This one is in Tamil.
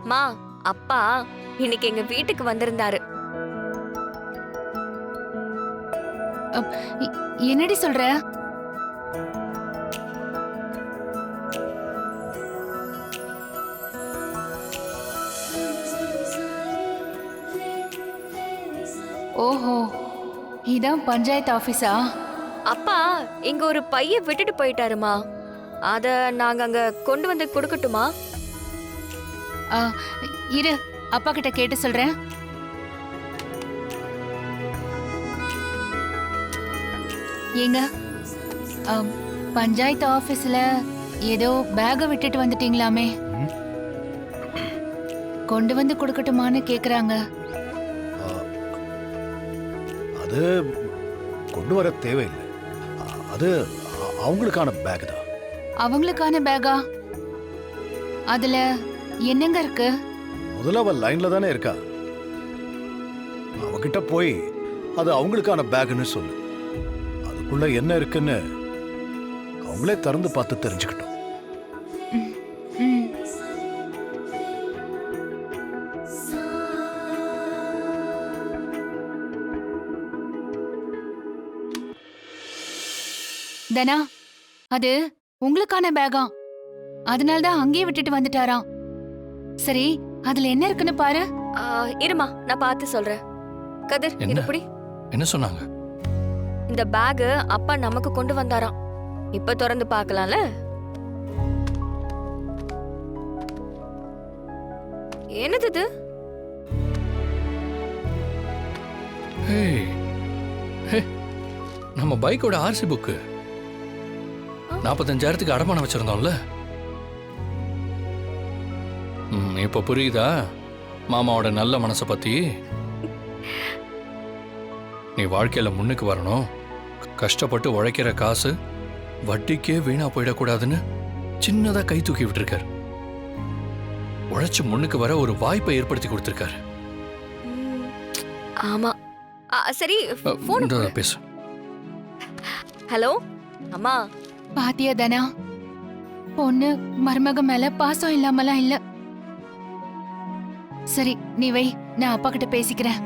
மா, அப்பா இன்னைக்கு எங்க வீட்டுக்கு வந்திருந்தாரு. அப், என்னடி சொல்ற? ஓஹோ, இதான் பஞ்சாயத்து ஆபீஸா? அப்பா இங்க ஒரு பைய விட்டுட்டு போயிட்டாருமா. அத நாங்க அங்க கொண்டு வந்து கொடுக்கட்டுமா? ஆ, இரு, அப்பா கிட்ட கேட்டு சொல்றேன். ஏங்க, பஞ்சாயத்து ஆபீஸ்ல ஏதோ பேக விட்டுட்டு வந்துட்டீங்களாமே, கொண்டு வந்து கொடுக்கட்டுமான்னு கேக்குறாங்க. அது கொண்டு வர தேவையில்லை. அது அவங்களுக்கான பேக் தான். அவங்களுக்கான பேகா? அதுல என்னங்க இருக்கு? முதல்ல அவ லைன்ல தானே இருக்கா. அவகிட்ட போய் அது அவங்களுக்கான பேக்னு சொல்லு. அதுக்குள்ள என்ன இருக்குன்னு அவங்களே திறந்து பார்த்து தெரிஞ்சுக்கிட்டோம். ம். தனா, அது உங்களுக்கான பேகா. அதனால தான் அங்கேயே விட்டுட்டு வந்துட்டாராம். சரி, அதுல என்ன இருக்குன்னு பாரு. இருமா, நான் பார்த்து சொல்றேன். கதிர், என்ன? இது புடி. என்ன சொன்னாங்க? இந்த பேக் அப்பா நமக்கு கொண்டு வந்தாராம். இப்ப திறந்து பார்க்கலாம்ல? என்னது இது? ஹேய், ஹே, நம்ம பைக்கோட ஆர்சி புக்கு 45,000க்கு அடமானம் வச்சிருந்தோம்ல. இப்ப புரியுதா மாமாவோட நல்ல மனசை பத்தி? நீ வாழ்க்கையில முன்னுக்கு வரணும், கஷ்டப்பட்டு உழைக்கிற காசு வட்டிக்கே வீணா போயிடக்கூடாதுன்னு சின்னதா கை தூக்கி விட்டுருக்காரு. உழைச்சு முன்னுக்கு வர ஒரு வாய்ப்பை ஏற்படுத்தி கொடுத்திருக்காரு. ம், ஆமா. சரி, போன் இந்த பேசு. ஹலோ அம்மா. பாத்தியா தனா, பொண்ணு மருமக மேல பாசம் இல்லாமலாம் இல்ல. சரி, நீ வை, நான் அப்பா கிட்ட பேசிக்கிறேன்.